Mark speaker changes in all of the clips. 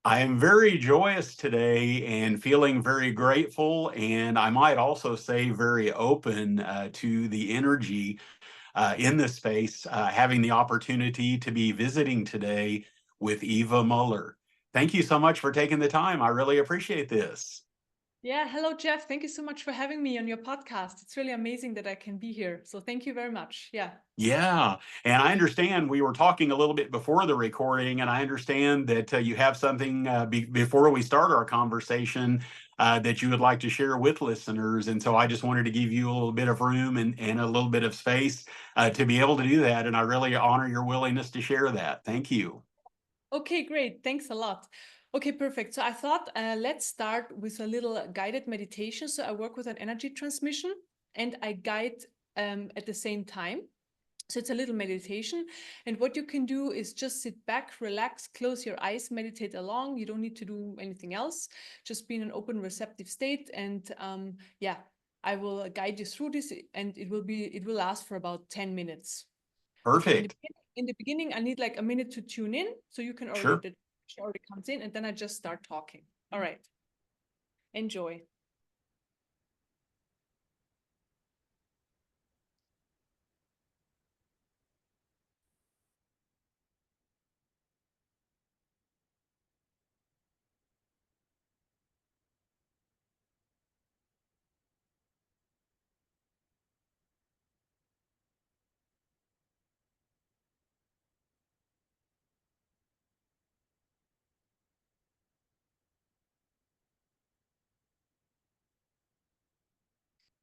Speaker 1: I am very joyous today and feeling very grateful, and I might also say very open to the energy in this space, having the opportunity to be visiting today with Eva Müller. Thank you so much for taking the time. I really appreciate this.
Speaker 2: Yeah, hello, Jeff. Thank you so much for having me on your podcast. It's really amazing that I can be here. So thank you very much. Yeah.
Speaker 1: Yeah, and I understand we were talking a little bit before the recording, and I understand that you have something before we start our conversation that you would like to share with listeners. And so I just wanted to give you a little bit of room and a little bit of space to be able to do that. And I really honor your willingness to share that. Thank you.
Speaker 2: Okay, great. Thanks a lot. Okay, perfect. So I thought let's start with a little guided meditation. So I work with an energy transmission and I guide at the same time. So it's a little meditation. And what you can do is just sit back, relax, close your eyes, meditate along. You don't need to do anything else. Just be in an open, receptive state. And yeah, I will guide you through this and it will last for about 10 minutes. Okay,
Speaker 1: Perfect.
Speaker 2: in the beginning, I need like a minute to tune in. So you can already,
Speaker 1: Sure.
Speaker 2: the already comes in and then I just start talking. All right, enjoy.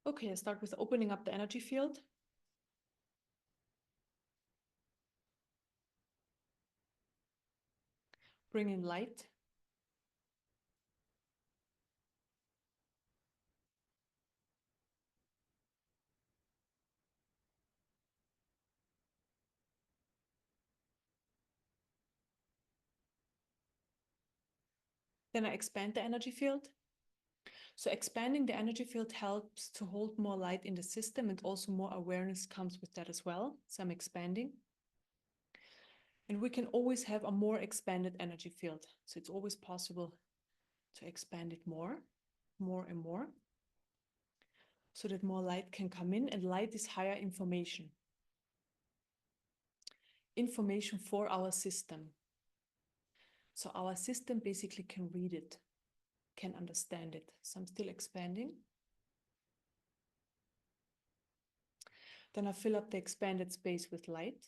Speaker 2: Okay, I start with opening up the energy field. Bring in light. Then I expand the energy field. So expanding the energy field helps to hold more light in the system and also more awareness comes with that as well. So I'm expanding. And we can always have a more expanded energy field. So it's always possible to expand it more and more, so that more light can come in. And light is higher information. Information for our system. So our system basically can read it, can understand it. So I'm still expanding. Then I fill up the expanded space with light.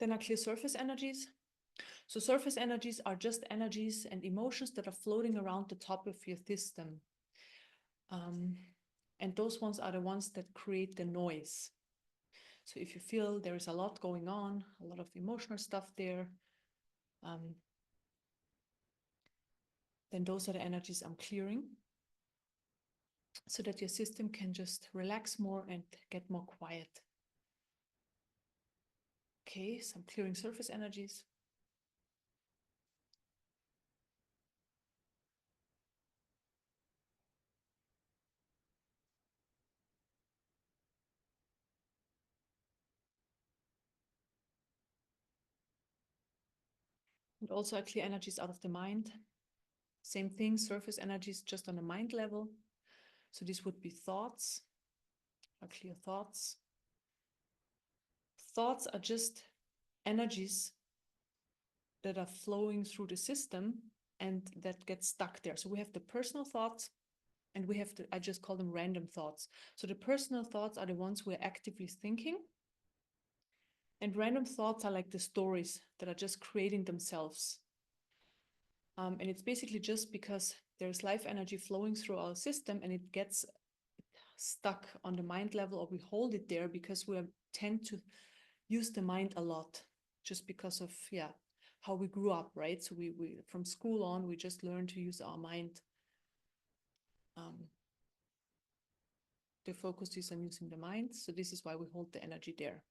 Speaker 2: Then I clear surface energies. So surface energies are just energies and emotions that are floating around the top of your system. And those ones are the ones that create the noise. So if you feel there is a lot going on, a lot of emotional stuff there, then those are the energies I'm clearing so that your system can just relax more and get more quiet. Okay, so I'm clearing surface energies. And also I clear energies out of the mind. Same thing, surface energies just on a mind level. So this would be thoughts. I clear thoughts. Thoughts are just energies that are flowing through the system and that get stuck there. So we have the personal thoughts and we have I just call them random thoughts. So the personal thoughts are the ones we're actively thinking. And random thoughts are like the stories that are just creating themselves. And it's basically just because there's life energy flowing through our system and it gets stuck on the mind level, or we hold it there because we tend to use the mind a lot just because of, yeah, how we grew up, right? So we from school on, we just learn to use our mind. The focus is on using the mind. So this is why we hold the energy there.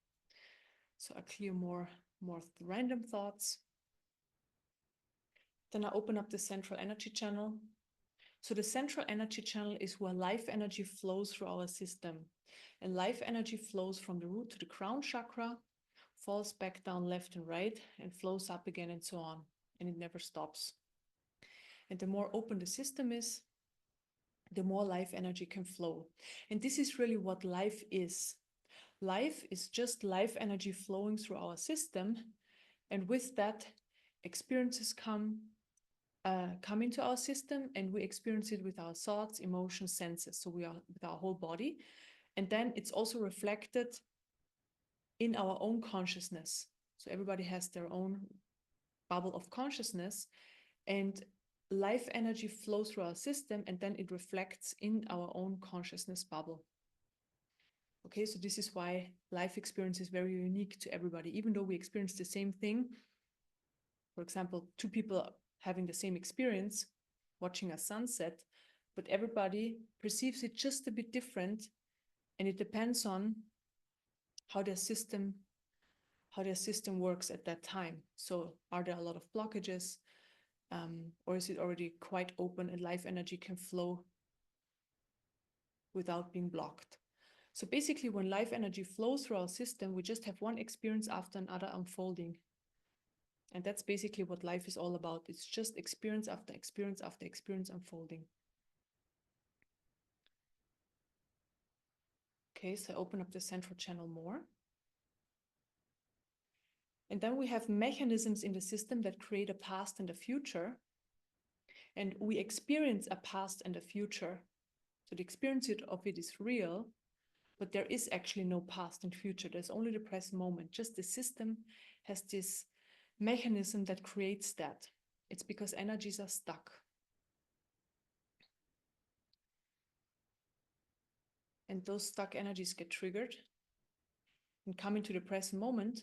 Speaker 2: So I clear more random thoughts. Then I open up the central energy channel. So the central energy channel is where life energy flows through our system. And life energy flows from the root to the crown chakra, falls back down left and right, and flows up again and so on. And it never stops. And the more open the system is, the more life energy can flow. And this is really what life is. Life is just life energy flowing through our system. And with that, experiences come into our system, and we experience it with our thoughts, emotions, senses. So we are with our whole body. And then it's also reflected in our own consciousness. So everybody has their own bubble of consciousness, and life energy flows through our system, and then it reflects in our own consciousness bubble. Okay, so this is why life experience is very unique to everybody. Even though we experience the same thing, for example, two people having the same experience, watching a sunset, but everybody perceives it just a bit different, and it depends on how their system works at that time. So are there a lot of blockages, or is it already quite open and life energy can flow without being blocked? So basically, when life energy flows through our system, we just have one experience after another unfolding. And that's basically what life is all about. It's just experience after experience after experience unfolding. Okay, so I open up the central channel more. And then we have mechanisms in the system that create a past and a future. And we experience a past and a future. So the experience of it is real, but there is actually no past and future. There's only the present moment. Just the system has this mechanism that creates that. It's because energies are stuck. And those stuck energies get triggered and come into the present moment.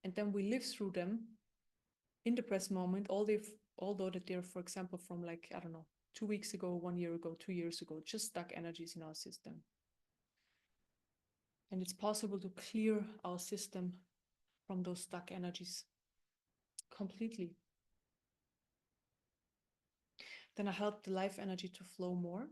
Speaker 2: And then we live through them in the present moment, although that they're, for example, from like, I don't know, 2 weeks ago, 1 year ago, 2 years ago, just stuck energies in our system. And it's possible to clear our system from those stuck energies completely. Then I help the life energy to flow more.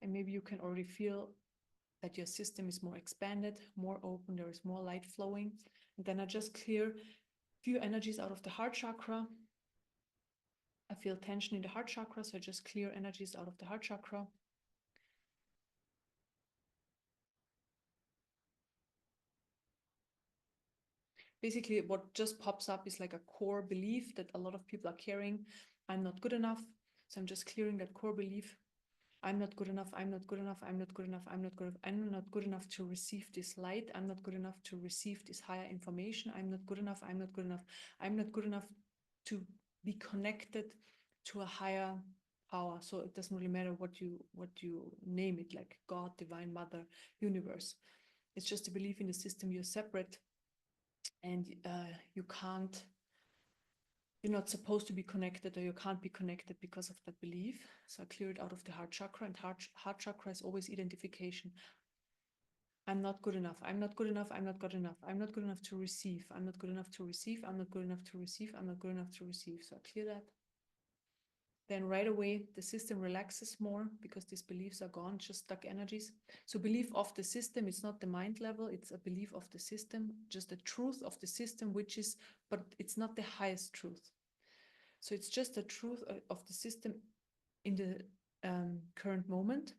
Speaker 2: And maybe you can already feel that your system is more expanded, more open, there is more light flowing. And then I just clear a few energies out of the heart chakra. I feel tension in the heart chakra, so I just clear energies out of the heart chakra. Basically, what just pops up is like a core belief that a lot of people are carrying. I'm not good enough. So I'm just clearing that core belief. I'm not good enough. I'm not good enough. I'm not good enough. I'm not good enough. I'm not good enough to receive this light. I'm not good enough to receive this higher information. I'm not good enough. I'm not good enough. I'm not good enough to be connected to a higher power. So it doesn't really matter what you name it, like God, Divine Mother, Universe. It's just a belief in the system. You're separate, and you're not supposed to be connected, or you can't be connected because of that belief. So I clear it out of the heart chakra, and heart chakra is always identification. I'm not good enough. I'm not good enough. I'm not good enough. I'm not good enough to receive. I'm not good enough to receive. I'm not good enough to receive. I'm not good enough to receive. So I clear that. Then right away, the system relaxes more because these beliefs are gone, just stuck energies. So belief of the system, it's not the mind level, it's a belief of the system, just the truth of the system, but it's not the highest truth. So it's just the truth of the system in the current moment.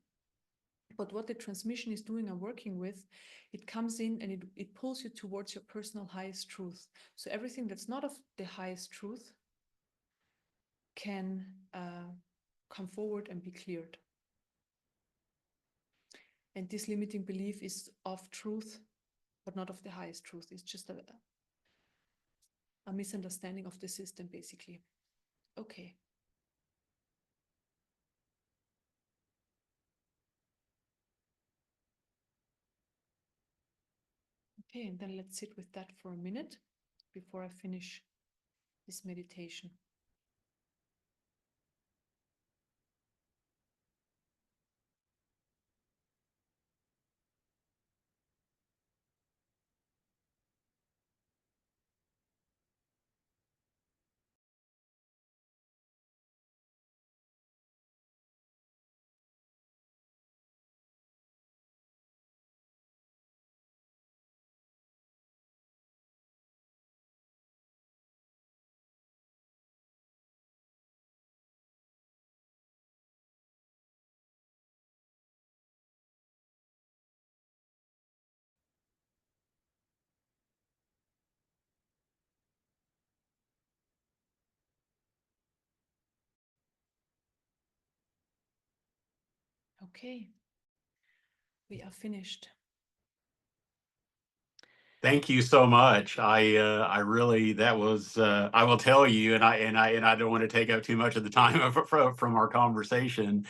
Speaker 2: But what the transmission is doing and working with, it comes in and it pulls you towards your personal highest truth. So everything that's not of the highest truth can come forward and be cleared. And this limiting belief is of truth, but not of the highest truth. It's just a misunderstanding of the system, basically. Okay. Okay, and then let's sit with that for a minute before I finish this meditation. Okay, we are finished.
Speaker 1: Thank you so much. I really, that was, I will tell you, and I don't want to take up too much of the time from our conversation,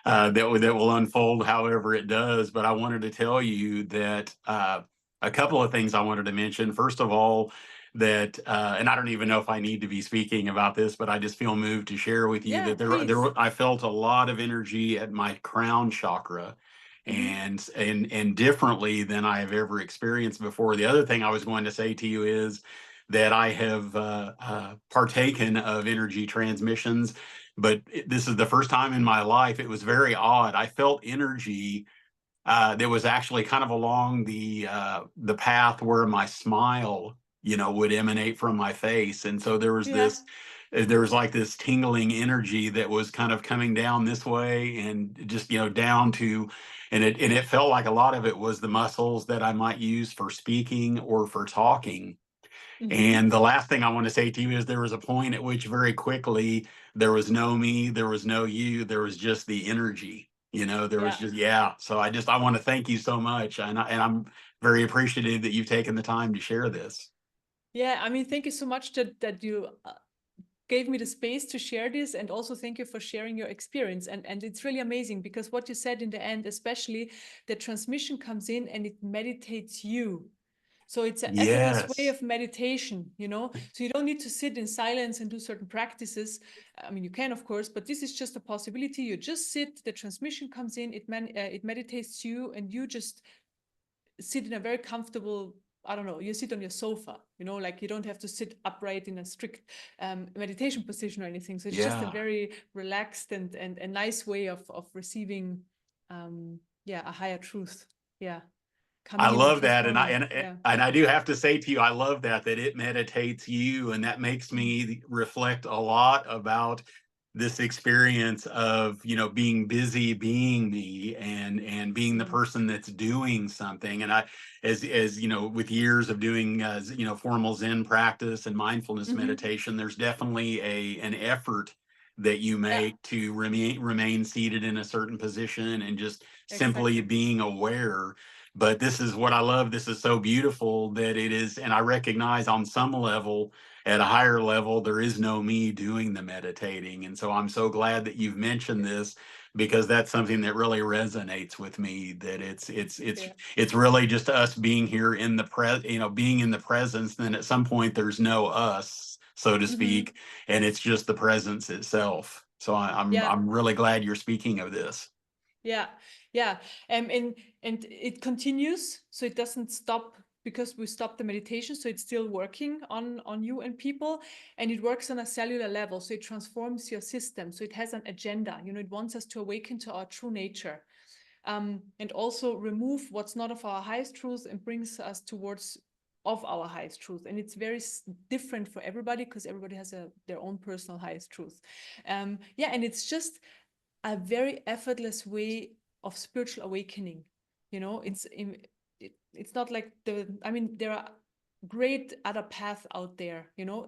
Speaker 1: that will unfold however it does. But I wanted to tell you that, a couple of things I wanted to mention. First of all, that, and I don't even know if I need to be speaking about this, but I just feel moved to share with you
Speaker 2: Yeah,
Speaker 1: that
Speaker 2: please.
Speaker 1: I felt a lot of energy at my crown chakra,
Speaker 2: Mm-hmm.
Speaker 1: and differently than I have ever experienced before. The other thing I was going to say to you is that I have, partaken of energy transmissions, but this is the first time in my life. It was very odd. I felt energy, that was actually kind of along the path where my smile, would emanate from my face. And so
Speaker 2: Yeah.
Speaker 1: there was like this tingling energy that was kind of coming down this way, and just, down to, and it felt like a lot of it was the muscles that I might use for speaking or for talking.
Speaker 2: Mm-hmm.
Speaker 1: And the last thing I want to say to you is there was a point at which very quickly there was no me, there was no you, there was just the energy. There was
Speaker 2: Yeah.
Speaker 1: just, yeah. So I want to thank you so much, and I'm very appreciative that you've taken the time to share this.
Speaker 2: Yeah. I mean, thank you so much that you gave me the space to share this, and also thank you for sharing your experience. And it's really amazing because what you said in the end, especially, the transmission comes in and it meditates you. So it's an effortless way
Speaker 1: Yes.
Speaker 2: of meditation, So you don't need to sit in silence and do certain practices. I mean, you can, of course, but this is just a possibility. You just sit, the transmission comes in, it meditates you, and you just sit in a very comfortable, I don't know, you sit on your sofa, like you don't have to sit upright in a strict meditation position or anything. So it's just a
Speaker 1: Yeah.
Speaker 2: very relaxed and a nice way of receiving, yeah, a higher truth. Yeah.
Speaker 1: I
Speaker 2: Coming in and
Speaker 1: love that, and
Speaker 2: transforming. Yeah.
Speaker 1: I do have to say to you, I love that it meditates you, and that makes
Speaker 2: Mm.
Speaker 1: me reflect a lot about this experience of, being busy, being me, and being the
Speaker 2: Mm.
Speaker 1: person that's doing something. And as with years of doing, formal Zen practice and mindfulness
Speaker 2: Mm-hmm.
Speaker 1: meditation, there's definitely an effort that you
Speaker 2: Yeah,
Speaker 1: make to remain seated in a certain position and just simply
Speaker 2: exactly.
Speaker 1: being aware. But this is what I love. This is so beautiful that it is, and I recognize on some level, at a higher level, there is no me doing the meditating. And so I'm so glad that you've mentioned this, because that's something that really resonates with me, that
Speaker 2: Yeah.
Speaker 1: it's really just us being here in being in the presence. Then at some point there's no us, so to
Speaker 2: Mm-hmm.
Speaker 1: speak, and it's just the presence itself. So
Speaker 2: Yeah.
Speaker 1: I'm really glad you're speaking of this.
Speaker 2: Yeah. Yeah. And it continues, so it doesn't stop because we stopped the meditation. So it's still working on you and people, and it works on a cellular level. So it transforms your system. So it has an agenda. It wants us to awaken to our true nature. And also remove what's not of our highest truth and brings us towards of our highest truth. And it's very different for everybody because everybody has their own personal highest truth. Yeah, and it's just a very effortless way of spiritual awakening. It's not like there are great other paths out there.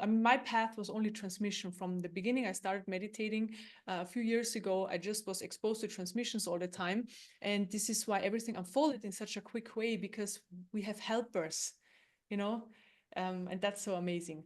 Speaker 2: My path was only transmission from the beginning. I started meditating a few years ago. I just was exposed to transmissions all the time, and this is why everything unfolded in such a quick way, because we have helpers, you know and that's so amazing.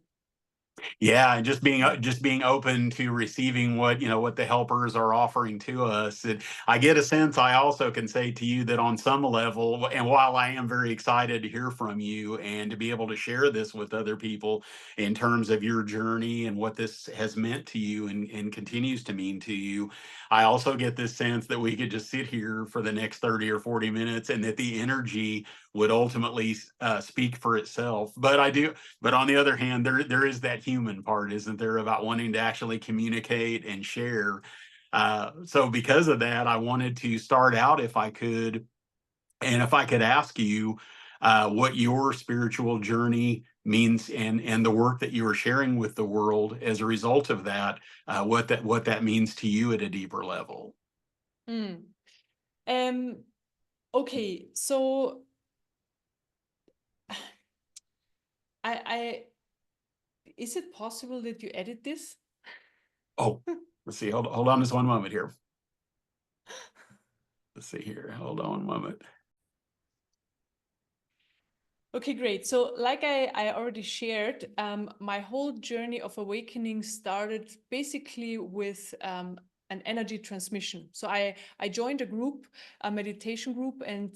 Speaker 1: Yeah, and just being
Speaker 2: Mm.
Speaker 1: just being open to receiving what the helpers are offering to us. And I get a sense, I also can say to you that on some level, and while I am very excited to hear from you and to be able to share this with other people in terms of your journey and what this has meant to you, and continues to mean to you, I also get this sense that we could just sit here for the next 30 or 40 minutes, and that the energy would ultimately, speak for itself. But on the other hand, there is that human part, isn't there, about wanting to actually communicate and share. So because of that, I wanted to start out, if I could, and if I could ask you, what your spiritual journey means, and the work that you are sharing with the world as a result of that, what that means to you at a deeper level.
Speaker 2: Mm. Um, okay, so I is it possible that you edit this?
Speaker 1: Oh, let's see. Hold on just one moment here. Let's see here. Hold on 1 moment.
Speaker 2: Okay, great. So like I already shared, my whole journey of awakening started basically with an energy transmission. So I joined a group, a meditation group, and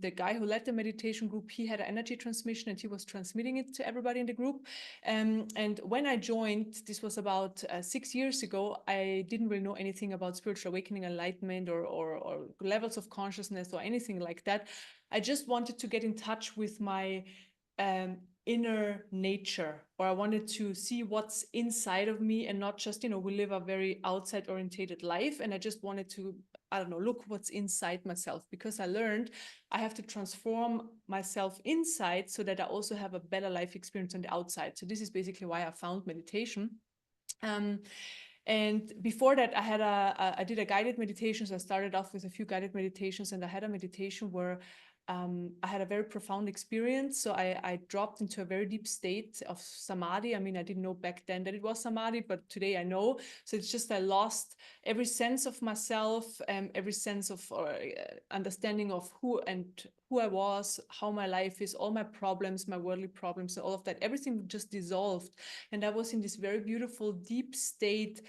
Speaker 2: the guy who led the meditation group, he had an energy transmission and he was transmitting it to everybody in the group. And when I joined, this was about 6 years ago, I didn't really know anything about spiritual awakening, enlightenment, or levels of consciousness or anything like that. I just wanted to get in touch with my inner nature, or I wanted to see what's inside of me and not just, we live a very outside orientated life. And I just wanted to, I don't know, look what's inside myself, because I learned I have to transform myself inside so that I also have a better life experience on the outside. So this is basically why I found meditation. And before that, I did a guided meditation. So I started off with a few guided meditations, and I had a meditation where I had a very profound experience. So I dropped into a very deep state of samadhi. I mean, I didn't know back then that it was samadhi, but today I know. So it's just I lost every sense of myself, every sense of understanding of who I was, how my life is, all my problems, my worldly problems, all of that. Everything just dissolved. And I was in this very beautiful, deep state.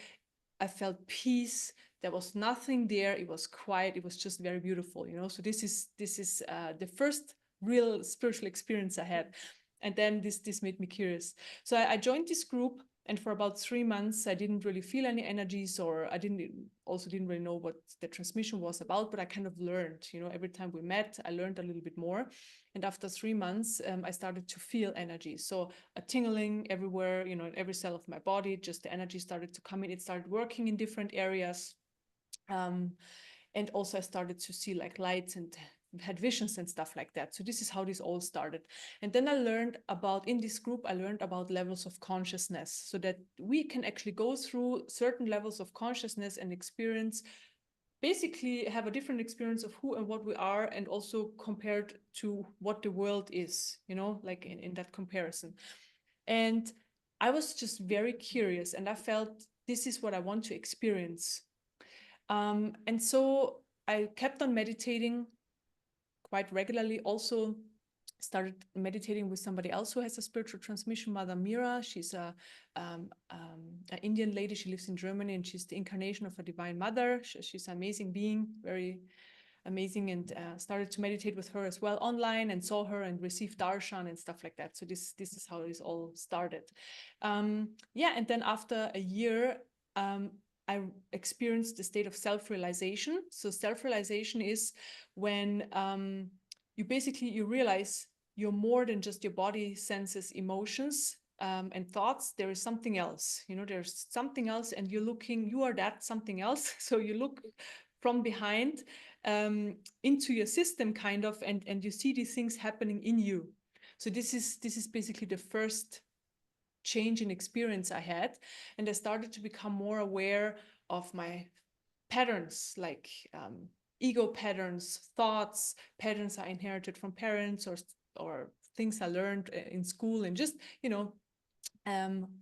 Speaker 2: I felt peace. There was nothing there. It was quiet. It was just very beautiful, So this is the first real spiritual experience I had, and then this made me curious. So I joined this group, and for about 3 months, I didn't really feel any energies, or I didn't really know what the transmission was about. But I kind of learned, every time we met, I learned a little bit more. And after 3 months, I started to feel energy. So a tingling everywhere, in every cell of my body. Just the energy started to come in. It started working in different areas. And also I started to see like lights and had visions and stuff like that. So this is how this all started. And then in this group, I learned about levels of consciousness, so that we can actually go through certain levels of consciousness and basically have a different experience of who and what we are, and also compared to what the world is, like in that comparison. And I was just very curious, and I felt this is what I want to experience. And so I kept on meditating quite regularly. Also started meditating with somebody else who has a spiritual transmission, Mother Mira. She's an Indian lady. She lives in Germany, and she's the incarnation of a divine mother. She's an amazing being, very amazing, and started to meditate with her as well online, and saw her and received darshan and stuff like that. So this is how this all started. And then after a year, I experienced the state of self-realization. So self-realization is when you realize you're more than just your body, senses, emotions, and thoughts. There is something else. There's something else, and you are that something else. So you look from behind into your system, kind of, and you see these things happening in you. So this is basically the first change in experience I had, and I started to become more aware of my patterns, like ego patterns, thoughts, patterns I inherited from parents, or things I learned in school, and just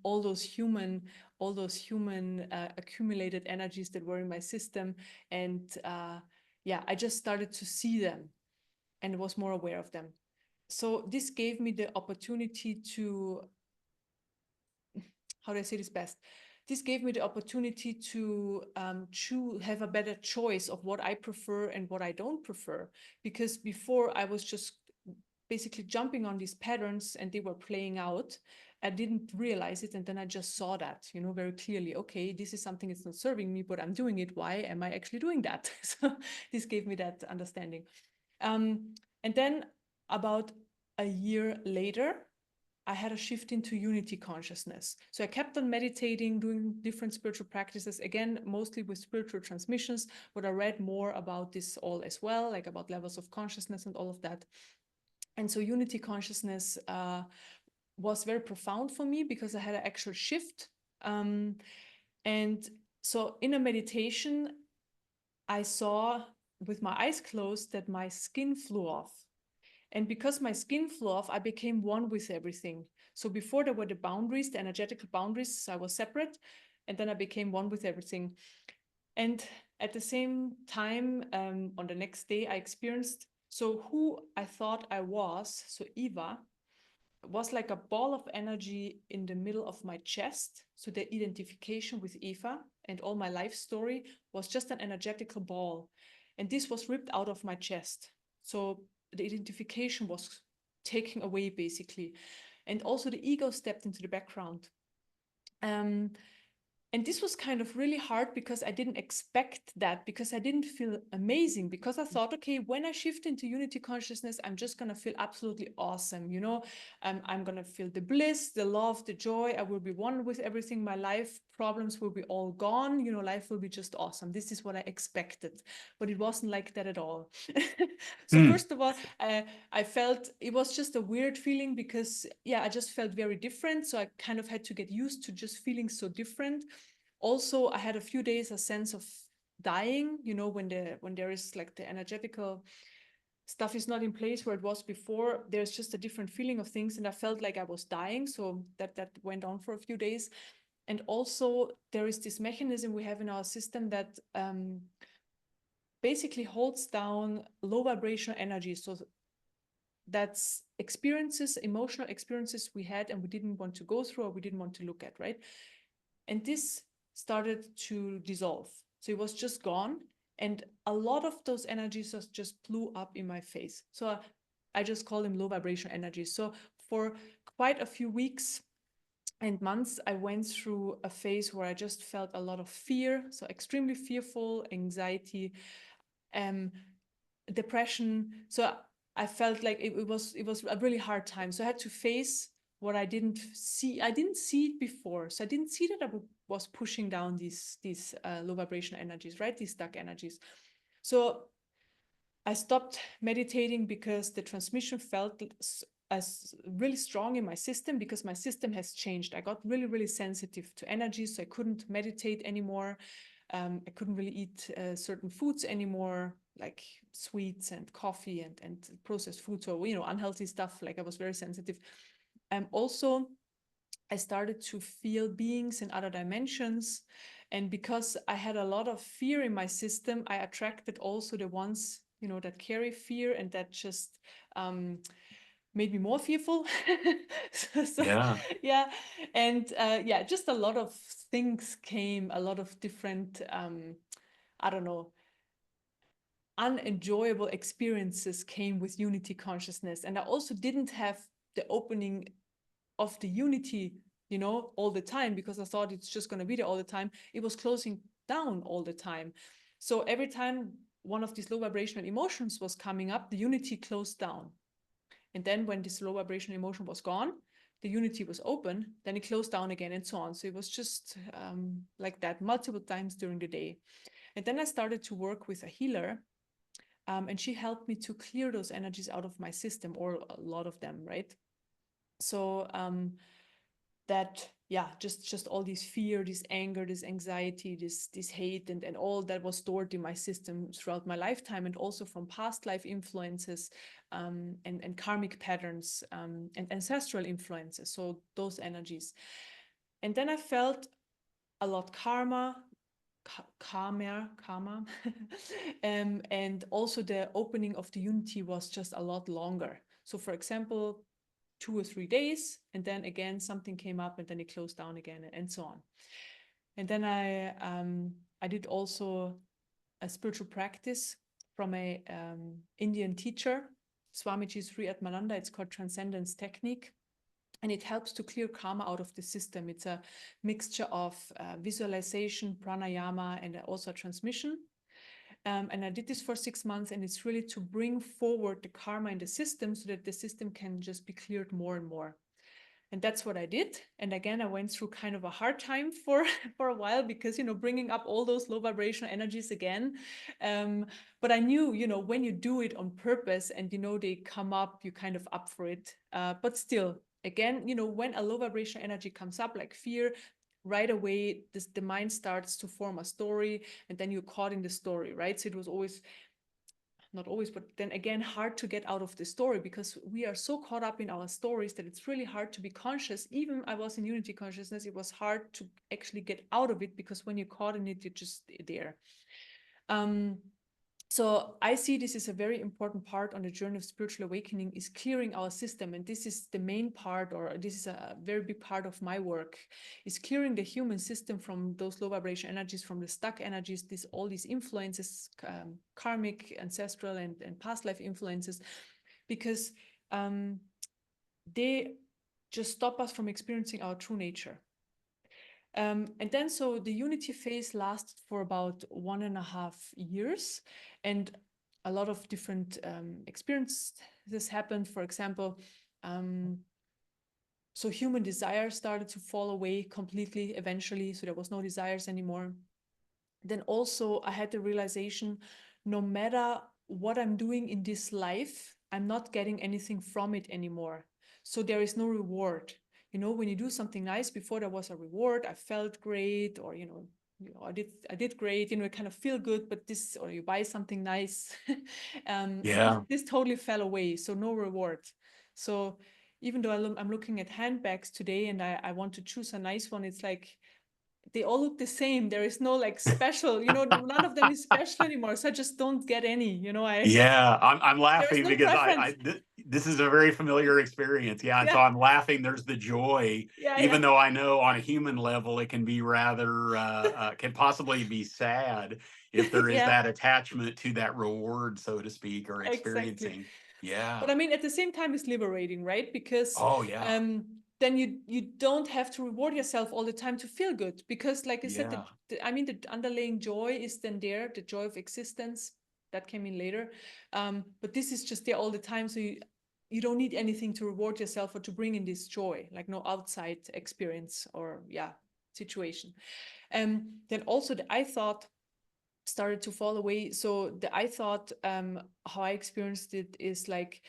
Speaker 2: all those human accumulated energies that were in my system. And I just started to see them and was more aware of them. So this gave me the opportunity to, how do I say this best? This gave me the opportunity to have a better choice of what I prefer and what I don't prefer. Because before, I was just basically jumping on these patterns, and they were playing out. I didn't realize it, and then I just saw that, very clearly. Okay, this is something that's not serving me, but I'm doing it. Why am I actually doing that? So this gave me that understanding. And then about a year later, I had a shift into unity consciousness. So I kept on meditating, doing different spiritual practices, again, mostly with spiritual transmissions, but I read more about this all as well, like about levels of consciousness and all of that. And so unity consciousness was very profound for me, because I had an actual shift. And so in a meditation, I saw with my eyes closed that my skin flew off. And because my skin flew off, I became one with everything. So before, there were the boundaries, the energetical boundaries, so I was separate, and then I became one with everything. And at the same time, on the next day, I experienced, so who I thought I was, so Eva, was like a ball of energy in the middle of my chest. So the identification with Eva and all my life story was just an energetical ball. And this was ripped out of my chest. So the identification was taken away, basically. And also the ego stepped into the background. And this was kind of really hard because I didn't expect that, because I didn't feel amazing, because I thought, okay, when I shift into unity consciousness, I'm just going to feel absolutely awesome. You know, I'm going to feel the bliss, the love, the joy. I will be one with everything. My life problems will be all gone. You know, life will be just awesome. This is what I expected, but it wasn't like that at all. So first of all, I felt it was just a weird feeling because, yeah, I just felt very different. So I kind of had to get used to just feeling so different. Also, I had a few days a sense of dying, you know, when there is like the energetical stuff is not in place where it was before, there's just a different feeling of things, and I felt like I was dying. So that went on for a few days. And also there is this mechanism we have in our system that basically holds down low vibrational energy. So that's experiences, emotional experiences we had and we didn't want to go through or we didn't want to look at, right? And this started to dissolve. So it was just gone. And a lot of those energies just blew up in my face. So I just call them low vibration energies. So for quite a few weeks and months, I went through a phase where I just felt a lot of fear. So extremely fearful, anxiety, depression. So I felt like it was a really hard time. So I had to face what I didn't see. I didn't see it before. So I didn't see that I was pushing down these low vibration energies, right? These stuck energies. So I stopped meditating because the transmission felt as really strong in my system, because my system has changed. I got really, really sensitive to energy. So I couldn't meditate anymore. I couldn't really eat certain foods anymore, like sweets and coffee and processed food. So, you know, unhealthy stuff. Like I was very sensitive. Also, I started to feel beings in other dimensions. And because I had a lot of fear in my system, I attracted also the ones, you know, that carry fear and that just made me more fearful.
Speaker 1: Yeah.
Speaker 2: Yeah. And yeah, just a lot of things came, a lot of different, I don't know, unenjoyable experiences came with unity consciousness. And I also didn't have the opening of the unity, you know, all the time, because I thought it's just going to be there all the time. It was closing down all the time. So every time one of these low vibrational emotions was coming up, the unity closed down. And then when this low vibrational emotion was gone, the unity was open, then it closed down again, and so on. So it was just like that multiple times during the day. And then I started to work with a healer, and she helped me to clear those energies out of my system, or a lot of them, right? So that, yeah, just all this fear, this anger, this anxiety, this hate, and all that was stored in my system throughout my lifetime, and also from past life influences, and karmic patterns, and ancestral influences. So those energies. And then I felt a lot calmer, and also the opening of the unity was just a lot longer. So for example, 2 or 3 days, and then again something came up, and then it closed down again, and so on. And then I did also a spiritual practice from a Indian teacher, Swamiji Sri Atmananda. It's called Transcendence Technique, and it helps to clear karma out of the system. It's a mixture of visualization, pranayama, and also transmission. And I did this for 6 months, and it's really to bring forward the karma in the system so that the system can just be cleared more and more. And that's what I did. And again, I went through kind of a hard time for a while, because, you know, bringing up all those low vibrational energies again. But I knew, you know, when you do it on purpose and, you know, they come up, you're kind of up for it. But still, again, you know, when a low vibrational energy comes up, like fear, right away, the mind starts to form a story, and then you're caught in the story, right? So it was always not always, but then again, hard to get out of the story, because we are so caught up in our stories that it's really hard to be conscious. Even I was in unity consciousness, it was hard to actually get out of it, because when you're caught in it, you're just there. So I see this is a very important part on the journey of spiritual awakening, is clearing our system. And this is the main part, or this is a very big part of my work, is clearing the human system from those low vibration energies, from the stuck energies, all these influences, karmic, ancestral, and past life influences, because they just stop us from experiencing our true nature. And then so the unity phase lasted for about 1.5 years, and a lot of different experiences happened. For example, so human desire started to fall away completely eventually, so there was no desires anymore. Then also I had the realization, no matter what I'm doing in this life, I'm not getting anything from it anymore. So there is no reward. You know, when you do something nice, before there was a reward, I felt great, or I did great, I kind of feel good, but this, or you buy something nice,
Speaker 1: Yeah.
Speaker 2: this totally fell away. So no reward. So even though I'm looking at handbags today, and I want to choose a nice one, it's like they all look the same. There is no like special, none of them is special anymore. So I just don't get any,
Speaker 1: Yeah, I'm
Speaker 2: there is
Speaker 1: laughing
Speaker 2: no
Speaker 1: because
Speaker 2: preference.
Speaker 1: this is a very familiar experience. Yeah, and so
Speaker 2: Yeah,
Speaker 1: I'm laughing. There's the joy,
Speaker 2: yeah, yeah,
Speaker 1: even though I know on a human level it can be rather can possibly be sad if there is
Speaker 2: yeah,
Speaker 1: that attachment to that reward, so to speak, or
Speaker 2: exactly.
Speaker 1: experiencing. Yeah.
Speaker 2: But I mean, at the same time, it's liberating, right? Because
Speaker 1: Oh yeah.
Speaker 2: then you don't have to reward yourself all the time to feel good. Because, like I said,
Speaker 1: Yeah.
Speaker 2: the underlying joy is then there, the joy of existence that came in later. But this is just there all the time, so you don't need anything to reward yourself or to bring in this joy, like no outside experience or situation. Then also the I thought started to fall away. So the I thought, how I experienced it is like,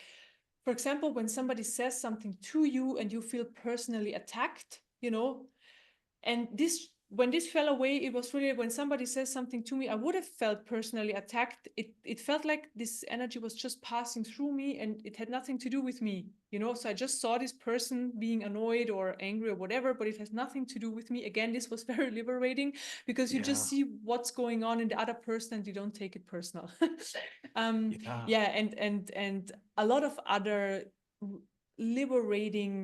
Speaker 2: for example, when somebody says something to you and you feel personally attacked, and this, when this fell away, it was really when somebody says something to me, I would have felt personally attacked. It felt like this energy was just passing through me, and it had nothing to do with me, So I just saw this person being annoyed or angry or whatever, but it has nothing to do with me. Again, this was very liberating, because you
Speaker 1: Yeah.
Speaker 2: just see what's going on in the other person and you don't take it personal.
Speaker 1: Yeah.
Speaker 2: Yeah, and a lot of other liberating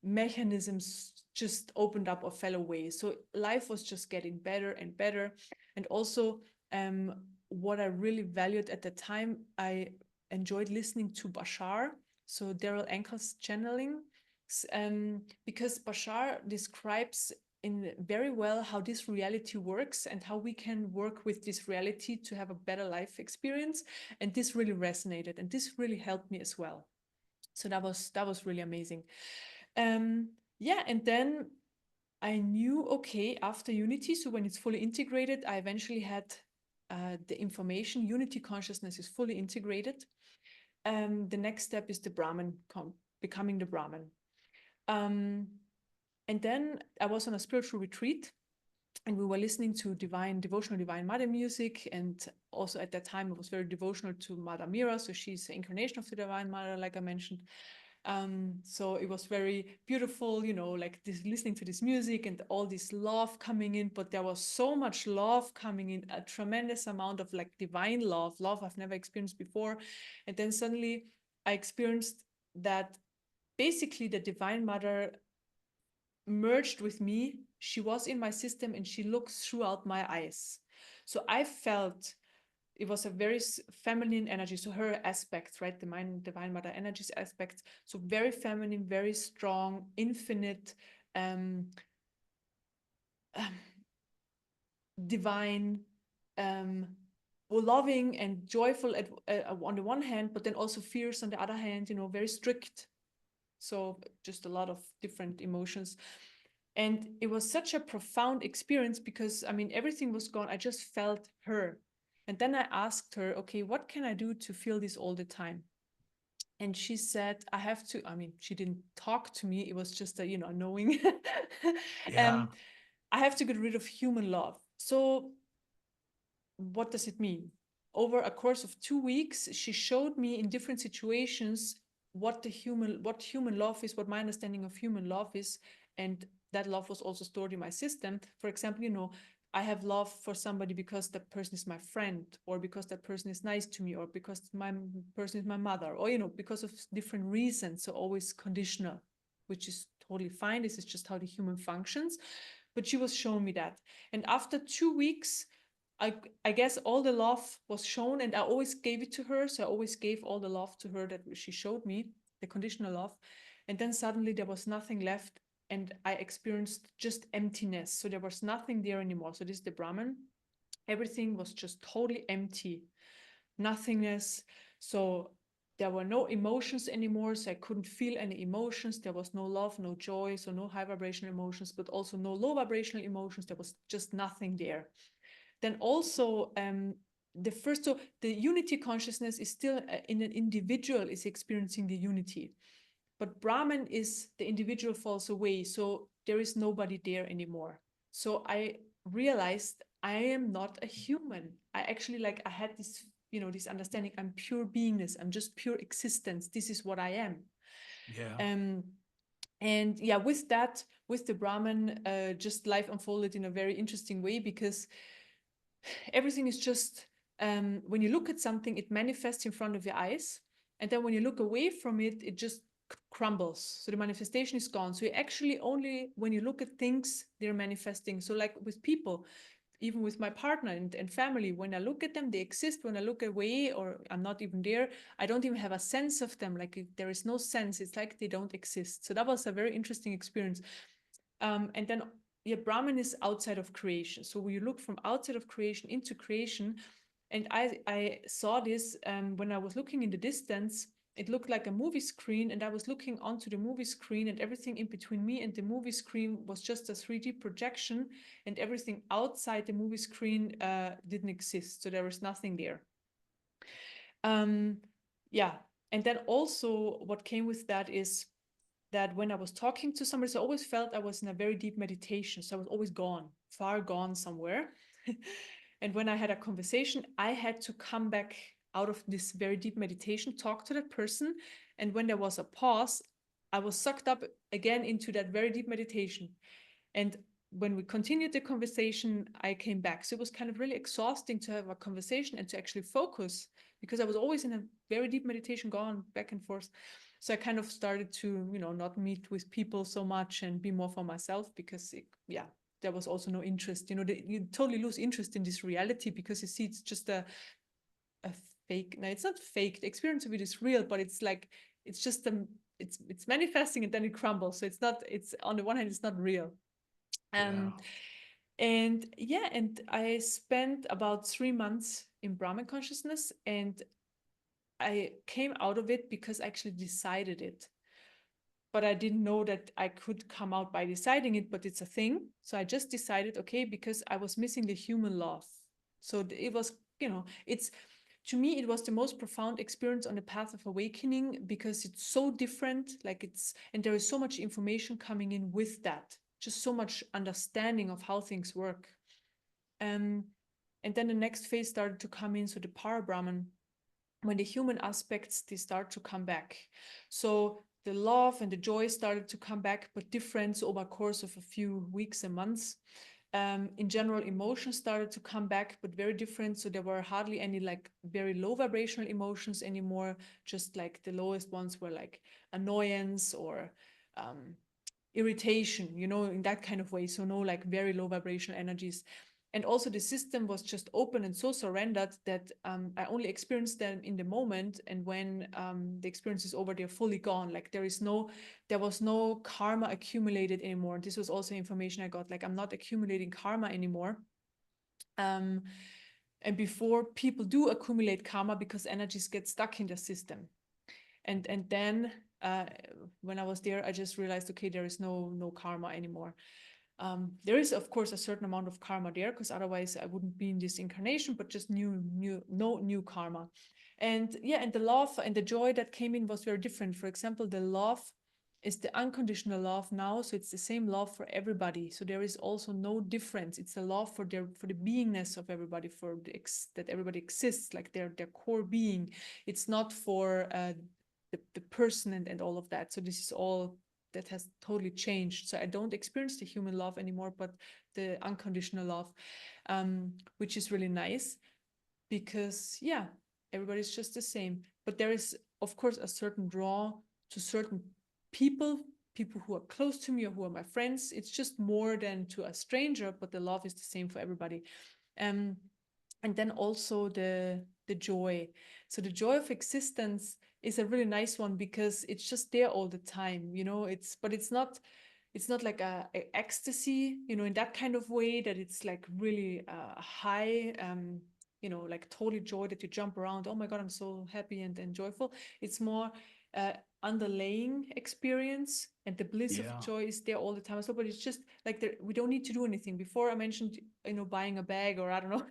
Speaker 2: mechanisms just opened up or fell away. So life was just getting better and better. And also, what I really valued at the time, I enjoyed listening to Bashar, so Daryl Ankel's channeling, because Bashar describes in very well how this reality works and how we can work with this reality to have a better life experience. And this really resonated, and this really helped me as well. So that was really amazing. Yeah, and then I knew, okay, after Unity, so when it's fully integrated, I eventually had the information. Unity consciousness is fully integrated. The next step is the Brahman, becoming the Brahman. And then I was on a spiritual retreat, and we were listening to devotional Divine Mother music. And also at that time, I was very devotional to Mother Mira. So she's the incarnation of the Divine Mother, like I mentioned. So it was very beautiful, like this, listening to this music and all this love coming in. But there was so much love coming in, a tremendous amount of like divine love I've never experienced before. And then suddenly I experienced that basically the Divine Mother merged with me. She was in my system and she looked throughout my eyes. So I felt it was a very feminine energy. So her aspects, right? The Divine Mother energies aspects. So very feminine, very strong, infinite, divine, loving and joyful on the one hand, but then also fierce on the other hand, very strict. So just a lot of different emotions. And it was such a profound experience because, everything was gone. I just felt her. And then I asked her, okay, what can I do to feel this all the time? And she said, she didn't talk to me. It was just a knowing.
Speaker 1: Yeah.
Speaker 2: I have to get rid of human love. So what does it mean? over a course of 2 weeks, she showed me in different situations what human love is, what my understanding of human love is, and that love was also stored in my system. For example, I have love for somebody because that person is my friend, or because that person is nice to me, or because my person is my mother, or because of different reasons. So always conditional, which is totally fine. This is just how the human functions. But she was showing me that, and after 2 weeks, I guess all the love was shown, and I always gave it to her. So I always gave all the love to her that she showed me, the conditional love. And then suddenly there was nothing left, and I experienced just emptiness. So there was nothing there anymore. So this is the Brahman. Everything was just totally empty, nothingness. So there were no emotions anymore. So I couldn't feel any emotions. There was no love, no joy. So no high vibrational emotions, but also no low vibrational emotions. There was just nothing there. Then also the unity consciousness is still in an individual is experiencing the unity, but Brahman is the individual falls away, so there is nobody there anymore. So I realized I am not a human. I actually I had this this understanding. I'm pure beingness. I'm just pure existence. This is what I am.
Speaker 1: Yeah.
Speaker 2: And yeah, with that, with the Brahman, just life unfolded in a very interesting way, because everything is just when you look at something, it manifests in front of your eyes, and then when you look away from it, it just crumbles. So the manifestation is gone. So you actually only when you look at things, they're manifesting. So like with people, even with my partner and family, when I look at them, they exist. When I look away, or I'm not even there, I don't even have a sense of them. Like there is no sense. It's like they don't exist. So that was a very interesting experience. And then yeah, Brahman is outside of creation. So we look from outside of creation into creation. And I saw this when I was looking in the distance. It looked like a movie screen, and I was looking onto the movie screen, and everything in between me and the movie screen was just a 3D projection, and everything outside the movie screen didn't exist. So there was nothing there. Yeah. And then also what came with that is that when I was talking to somebody, so I always felt I was in a very deep meditation. So I was always gone, far gone somewhere. And when I had a conversation, I had to come back out of this very deep meditation, talk to that person. And when there was a pause, I was sucked up again into that very deep meditation. And when we continued the conversation, I came back. So it was kind of really exhausting to have a conversation and to actually focus, because I was always in a very deep meditation, going back and forth. So I kind of started to, not meet with people so much and be more for myself, because there was also no interest. You totally lose interest in this reality, because you see it's just a fake. No, it's not fake. The experience of it is real, but it's like it's just it's manifesting and then it crumbles. So it's on the one hand, it's not real.
Speaker 1: Yeah.
Speaker 2: And I spent about 3 months in Brahman consciousness, and I came out of it because I actually decided it. But I didn't know that I could come out by deciding it, but it's a thing. So I just decided, okay, because I was missing the human love. So it was, to me, it was the most profound experience on the path of awakening, because it's so different. And there is so much information coming in with that, just so much understanding of how things work. And then the next phase started to come in. So the para Brahman, when the human aspects, they start to come back. So the love and the joy started to come back, but different over a course of a few weeks and months. In general, emotions started to come back, but very different. So there were hardly any very low vibrational emotions anymore. Just like the lowest ones were like annoyance or irritation, in that kind of way. So no very low vibrational energies. And also the system was just open and so surrendered that I only experienced them in the moment. And when the experience is over, they're fully gone. There was no karma accumulated anymore. This was also information I got, I'm not accumulating karma anymore. And before, people do accumulate karma because energies get stuck in the system. And then when I was there, I just realized, okay, there is no karma anymore. There is, of course, a certain amount of karma there, because otherwise I wouldn't be in this incarnation, but just no new karma. And the love and the joy that came in was very different. For example, the love is the unconditional love now. So it's the same love for everybody. So there is also no difference. It's a love for the beingness of everybody, for that everybody exists, like their core being. It's not for the person and all of that. So this is all that has totally changed. So I don't experience the human love anymore, but the unconditional love, which is really nice, because yeah, everybody's just the same. But there is, of course, a certain draw to certain people who are close to me or who are my friends. It's just more than to a stranger, but the love is the same for everybody. And then also the joy. So the joy of existence is a really nice one, because it's just there all the time, you know. But it's not like a ecstasy, you know, in that kind of way, that it's like really high, you know, like totally joy that you jump around, oh my god, I'm so happy and joyful. It's more underlaying experience, and the bliss of
Speaker 1: Yeah.
Speaker 2: joy is there all the time as well. But it's just like we don't need to do anything. Before I mentioned, you know, buying a bag, or I don't know,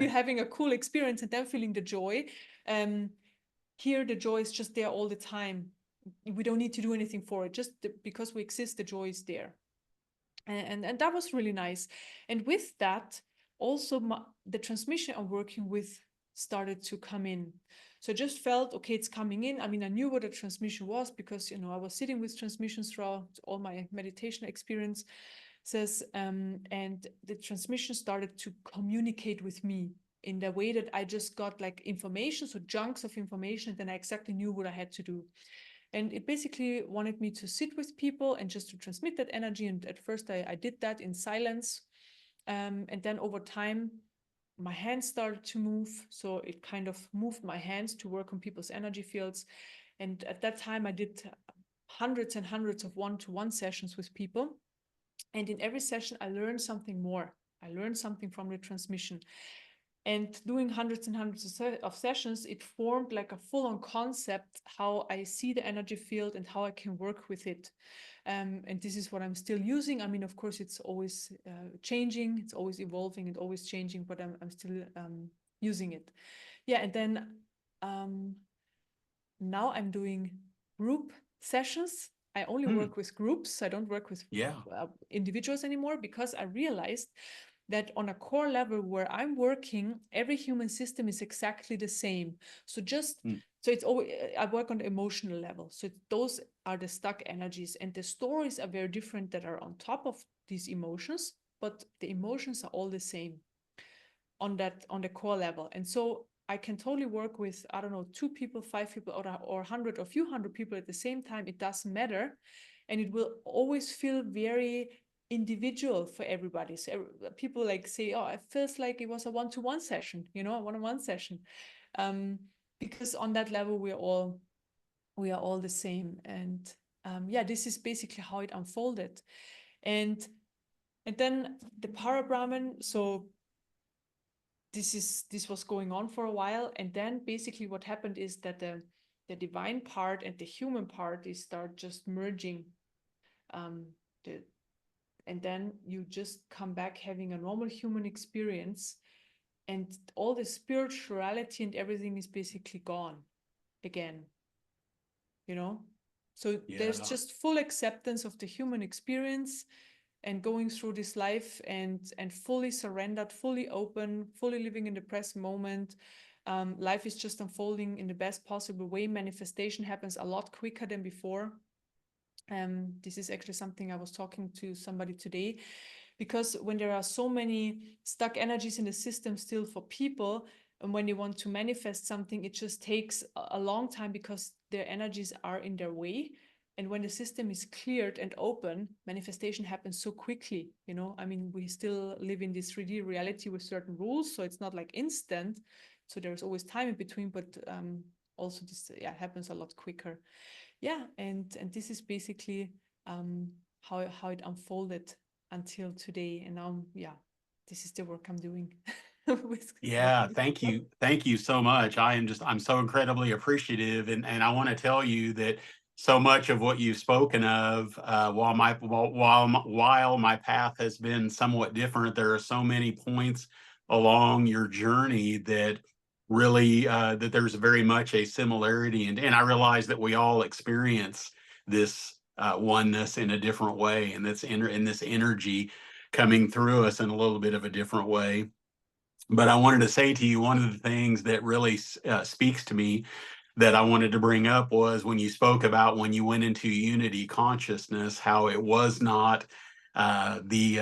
Speaker 2: you're having a cool experience and then feeling the joy. Here the joy is just there all the time. We don't need to do anything for it. Just because we exist, the joy is there. And that was really nice. And with that, also the transmission I'm working with started to come in. So I just felt, okay, it's coming in. I mean, I knew what a transmission was, because, you know, I was sitting with transmissions throughout all my meditation experience. And the transmission started to communicate with me in the way that I just got like information, so chunks of information, and then I exactly knew what I had to do. And it basically wanted me to sit with people and just to transmit that energy. And at first I did that in silence. And then over time, my hands started to move. So it kind of moved my hands to work on people's energy fields. And at that time, I did hundreds and hundreds of one-to-one sessions with people. And in every session, I learned something more. I learned something from the transmission. And doing hundreds and hundreds of sessions, it formed like a full-on concept, how I see the energy field and how I can work with it. And this is what I'm still using. I mean, of course, it's always changing, it's always evolving and always changing, but I'm still using it. Yeah, and then now I'm doing group sessions. I only work with groups. I don't work with
Speaker 1: Yeah.
Speaker 2: individuals anymore, because I realized that on a core level where I'm working, every human system is exactly the same. So so it's always, I work on the emotional level. So those are the stuck energies, and the stories are very different that are on top of these emotions, but the emotions are all the same on the core level. And so I can totally work with, I don't know, 2 people, 5 people, or 100 or few hundred people at the same time. It doesn't matter. And it will always feel very individual for everybody. So people like say, oh, it feels like it was a one-to-one session, you know, a one-on-one session. Because on that level, we are all the same. And yeah, this is basically how it unfolded. And then the para Brahman, so this was going on for a while. And then basically what happened is that the divine part and the human part, they start just merging. And then you just come back having a normal human experience, and all the spirituality and everything is basically gone again, you know. So there's
Speaker 1: Yeah.
Speaker 2: just full acceptance of the human experience, and going through this life, and fully surrendered, fully open, fully living in the present moment. Life is just unfolding in the best possible way. Manifestation happens a lot quicker than before. This is actually something I was talking to somebody today, because when there are so many stuck energies in the system still for people, and when they want to manifest something, it just takes a long time, because their energies are in their way. And when the system is cleared and open, manifestation happens so quickly, you know. I mean, we still live in this 3D reality with certain rules, so it's not like instant. So there's always time in between, but also this happens a lot quicker. Yeah, and this is basically how it unfolded until today. And now, yeah, this is the work I'm doing with
Speaker 1: Yeah,
Speaker 2: working with
Speaker 1: thank
Speaker 2: people.
Speaker 1: you. Thank you so much. I'm so incredibly appreciative. And I want to tell you that so much of what you've spoken of, while my path has been somewhat different, there are so many points along your journey that really, that there's very much a similarity. And I realize that we all experience this oneness in a different way, and this energy coming through us in a little bit of a different way. But I wanted to say to you, one of the things that really speaks to me that I wanted to bring up was when you spoke about when you went into unity consciousness, how it was not the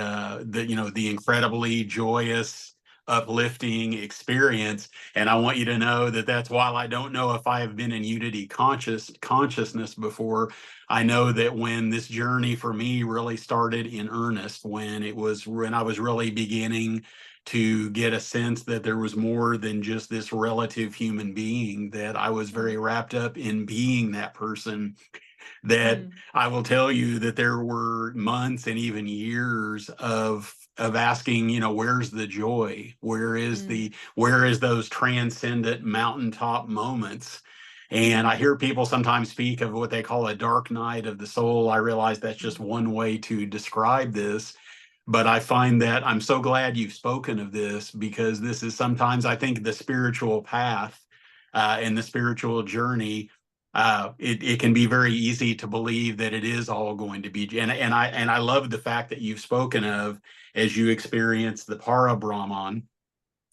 Speaker 1: incredibly joyous, uplifting experience. And I want you to know that that's, while I don't know if I have been in unity consciousness before, I know that when this journey for me really started in earnest, when I was really beginning to get a sense that there was more than just this relative human being, that I was very wrapped up in being that person, that I will tell you that there were months and even years of asking, where's the joy? Where is those transcendent mountaintop moments? And I hear people sometimes speak of what they call a dark night of the soul. I realize that's just one way to describe this. But I find that I'm so glad you've spoken of this, because this is sometimes, I think, the spiritual path and the spiritual journey. It can be very easy to believe that it is all going to be, and I love the fact that you've spoken of, as you experience the para Brahman,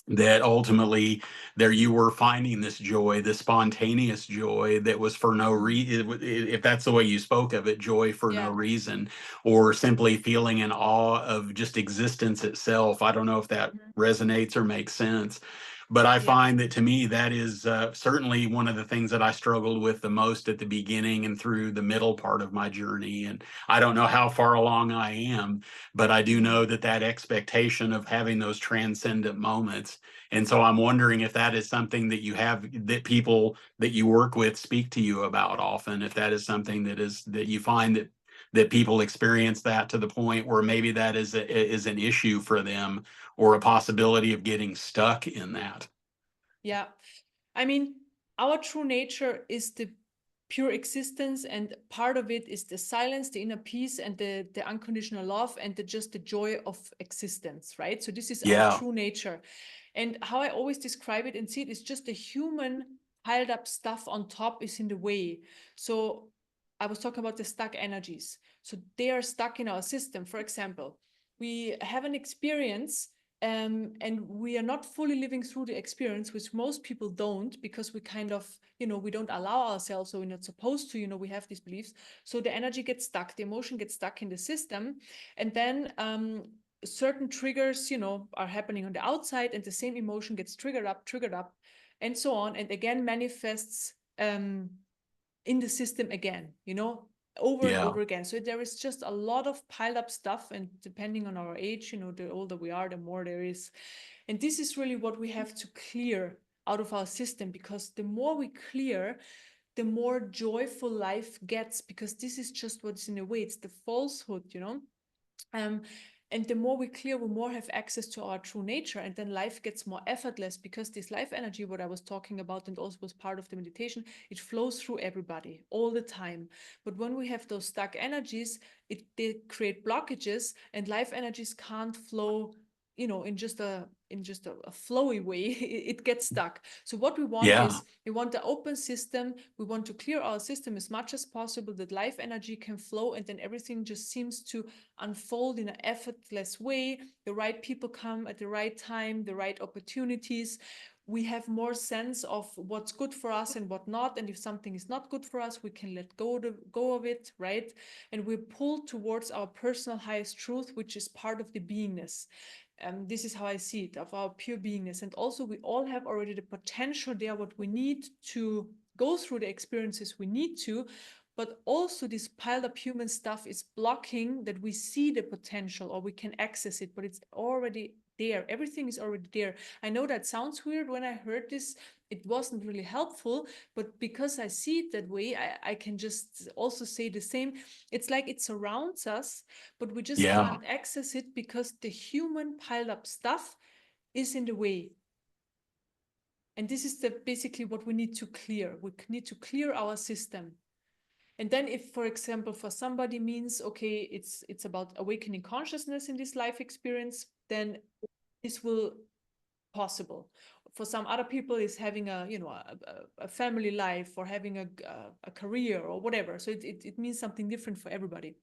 Speaker 1: that ultimately there you were finding this joy, this spontaneous joy that was for no reason, if that's the way you spoke of it, joy for no reason, or simply feeling in awe of just existence itself. I don't know if that resonates or makes sense, but I find that, to me, that is certainly one of the things that I struggled with the most at the beginning and through the middle part of my journey. And I don't know how far along I am, but I do know that expectation of having those transcendent moments. And so I'm wondering if that is something that you have, that people that you work with speak to you about often, if that is something that you find that people experience that to the point where maybe that is an issue for them, or a possibility of getting stuck in that.
Speaker 2: Yeah. I mean, our true nature is the pure existence, and part of it is the silence, the inner peace, and the unconditional love, and just the joy of existence, right? So this is our true nature. And how I always describe it and see it is just the human piled up stuff on top is in the way. So I was talking about the stuck energies. So they are stuck in our system. For example, we have an experience, and we are not fully living through the experience, which most people don't, because we kind of, we don't allow ourselves, or we're not supposed to, we have these beliefs. So the energy gets stuck, the emotion gets stuck in the system. And then certain triggers, are happening on the outside, and the same emotion gets triggered up, and so on. And again, manifests in the system again, over and over again. So there is just a lot of piled up stuff, and depending on our age, the older we are, the more there is. And this is really what we have to clear out of our system, because the more we clear, the more joyful life gets, because this is just what's in a way, it's the falsehood, and the more we clear, we more have access to our true nature, and then life gets more effortless, because this life energy, what I was talking about, and also was part of the meditation, it flows through everybody all the time. But when we have those stuck energies, they create blockages, and life energies can't flow, in just a flowy way. It gets stuck. So what we want is, we want the open system. We want to clear our system as much as possible, that life energy can flow, and then everything just seems to unfold in an effortless way. The right people come at the right time, the right opportunities. We have more sense of what's good for us and what not. And if something is not good for us, we can let go of it, right? And we're pulled towards our personal highest truth, which is part of the beingness. This is how I see it, of our pure beingness. And also, we all have already the potential there, what we need to go through the experiences we need to. But also, this piled up human stuff is blocking that we see the potential, or we can access it, but it's already there. Everything is already there. I know that sounds weird. When I heard this, it wasn't really helpful, but because I see it that way, I can just also say the same. It's like it surrounds us, but we just can't access it, because the human piled up stuff is in the way. And this is basically what we need to clear. We need to clear our system. And then if, for example, for somebody means, okay, it's about awakening consciousness in this life experience, then this will possible. for some other people is having a, you know, a family life, or having a career, or whatever. So it means something different for everybody.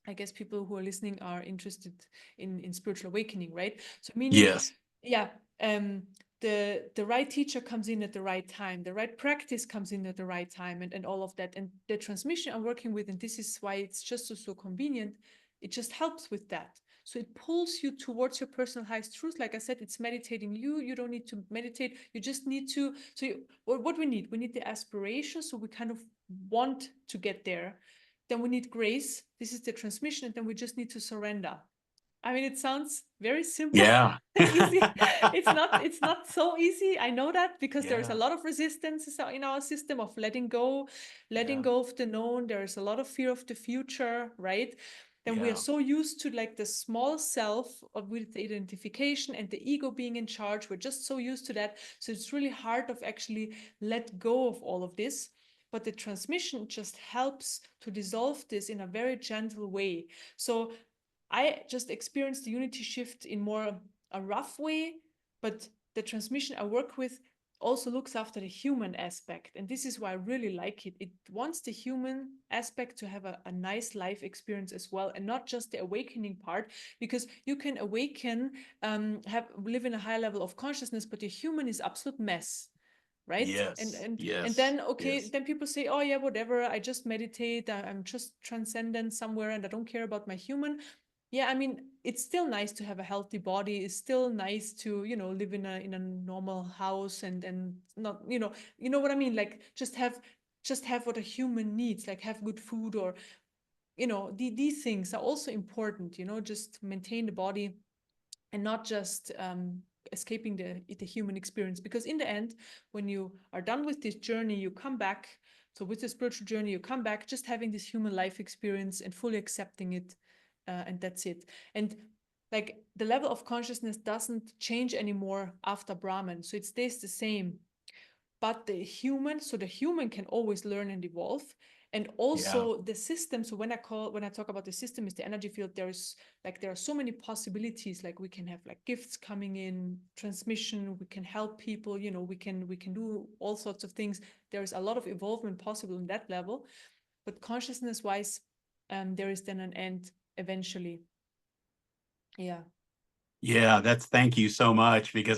Speaker 2: I guess people who are listening are interested in spiritual awakening, right? So meaning,
Speaker 1: Yes.
Speaker 2: yeah, the right teacher comes in at the right time, the right practice comes in at the right time, and all of that. And the transmission I'm working with, and this is why it's just so convenient, it just helps with that. So it pulls you towards your personal highest truth. Like I said, it's meditating you. You don't need to meditate. You just need to. So what we need the aspiration. So we kind of want to get there. Then we need grace. This is the transmission. And then we just need to surrender. I mean, it sounds very simple
Speaker 1: Yeah.
Speaker 2: and easy. It's not so easy. I know that, because there's a
Speaker 1: Yeah.
Speaker 2: lot of resistance in our system of letting go
Speaker 1: Yeah.
Speaker 2: of the known. There's a lot of fear of the future, right? Then we are
Speaker 1: Yeah.
Speaker 2: so used to like the small self of with the identification and the ego being in charge. We're just so used to that. So it's really hard of actually let go of all of this. But the transmission just helps to dissolve this in a very gentle way. So I just experienced the unity shift in more a rough way, but the transmission I work with also looks after the human aspect. And this is why I really like it. It wants the human aspect to have a nice life experience as well, and not just the awakening part, because you can awaken, live in a high level of consciousness, but the human is absolute mess. Right. And
Speaker 1: Yes.
Speaker 2: and and
Speaker 1: Yes.
Speaker 2: then okay,
Speaker 1: Yes.
Speaker 2: then people say, oh yeah, whatever, I just meditate, I'm just transcendent somewhere, and I don't care about my human. Yeah, I mean, it's still nice to have a healthy body. It's still nice to, you know, live in a normal house, and not, you know what I mean? Like just have what a human needs, like have good food, or, you know, these things are also important, you know, just maintain the body, and not just escaping the human experience. Because in the end, when you are done with this journey, you come back. So with the spiritual journey, you come back just having this human life experience and fully accepting it, and that's it. And like the level of consciousness doesn't change anymore after Brahman, so it stays the same. But the human, so the human can always learn and evolve. And
Speaker 1: Yeah.
Speaker 2: also the system. So when I talk about the system, is the energy field. There are so many possibilities. Like we can have like gifts coming in, transmission, we can help people, you know, we can do all sorts of things. There is a lot of evolvement possible in that level. But consciousness wise, there is then an end eventually. Yeah.
Speaker 1: Yeah, thank you so much, because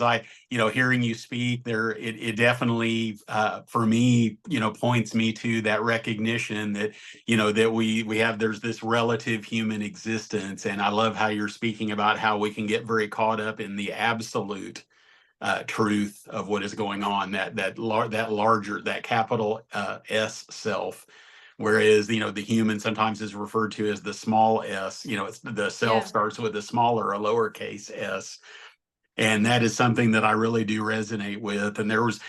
Speaker 1: hearing you speak there, it definitely, for me, points me to that recognition that, that we have, there's this relative human existence. And I love how you're speaking about how we can get very caught up in the absolute truth of what is going on, that larger, that capital S self. Whereas, the human sometimes is referred to as the small s, it's the self
Speaker 2: Yeah.
Speaker 1: starts with a smaller, a lowercase s. And that is something that I really do resonate with. And there was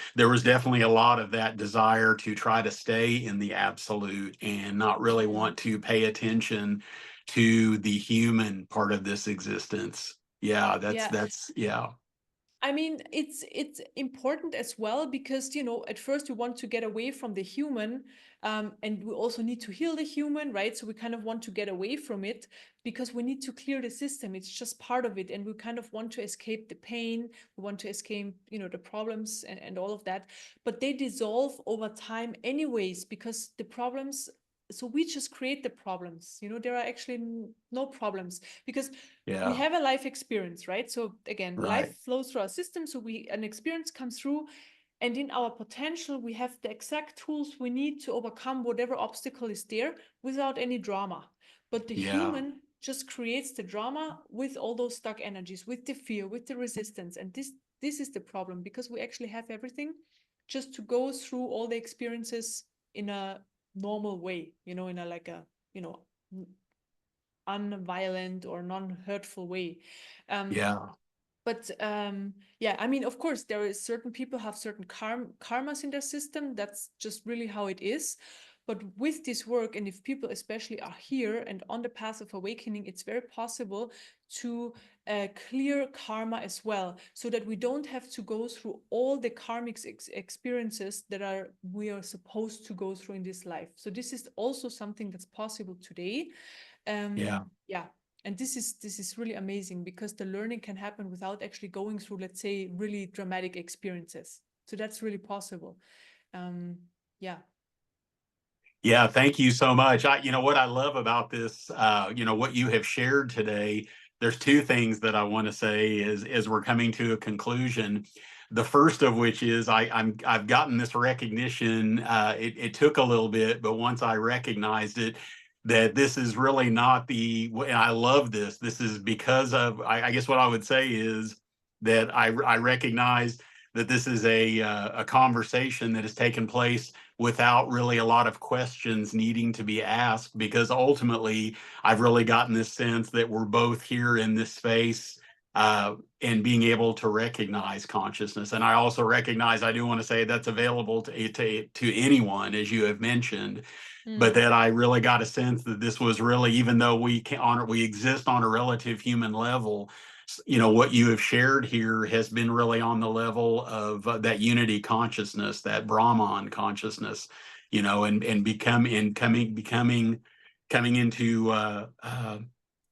Speaker 1: definitely a lot of that desire to try to stay in the absolute and not really
Speaker 2: Mm.
Speaker 1: want to pay attention to the human part of this existence. Yeah,
Speaker 2: Yeah.
Speaker 1: yeah.
Speaker 2: I mean, it's important as well, because, you know, at first we want to get away from the human, and we also need to heal the human, right? So we kind of want to get away from it, because we need to clear the system. It's just part of it, and we kind of want to escape the pain. We want to escape, you know, the problems, and all of that. But they dissolve over time anyways, because the problems. So we just create the problems. You know, there are actually no problems, because we
Speaker 1: Yeah.
Speaker 2: have a life experience, right? So again,
Speaker 1: Right.
Speaker 2: life flows through our system. So an experience comes through, and in our potential, we have the exact tools we need to overcome whatever obstacle is there without any drama. But the
Speaker 1: Yeah.
Speaker 2: human just creates the drama with all those stuck energies, with the fear, with the resistance. And this is the problem, because we actually have everything just to go through all the experiences in a normal way, you know, in a like a, you know, unviolent or non-hurtful way. Um,
Speaker 1: Yeah.
Speaker 2: but yeah, I mean, of course, there is certain people have certain karmas in their system. That's just really how it is. But with this work, and if people especially are here and on the path of awakening, it's very possible to clear karma as well, so that we don't have to go through all the karmic experiences that we are supposed to go through in this life. So this is also something that's possible today.
Speaker 1: Yeah.
Speaker 2: Yeah. And this is really amazing, because the learning can happen without actually going through, let's say, really dramatic experiences. So that's really possible. Yeah.
Speaker 1: Yeah, thank you so much. What I love about this, what you have shared today, there's two things that I want to say as we're coming to a conclusion. The first of which is I've gotten this recognition. It took a little bit, but once I recognized it, that this is really not and I love this. This is because of, I guess what I would say is that I recognize that this is a conversation that has taken place without really a lot of questions needing to be asked, because ultimately I've really gotten this sense that we're both here in this space and being able to recognize consciousness. And I also recognize, I do want to say that's available to anyone, as you have mentioned, but that I really got a sense that this was really, even though we exist on a relative human level, what you have shared here has been really on the level of that unity consciousness, that Brahman consciousness, and coming into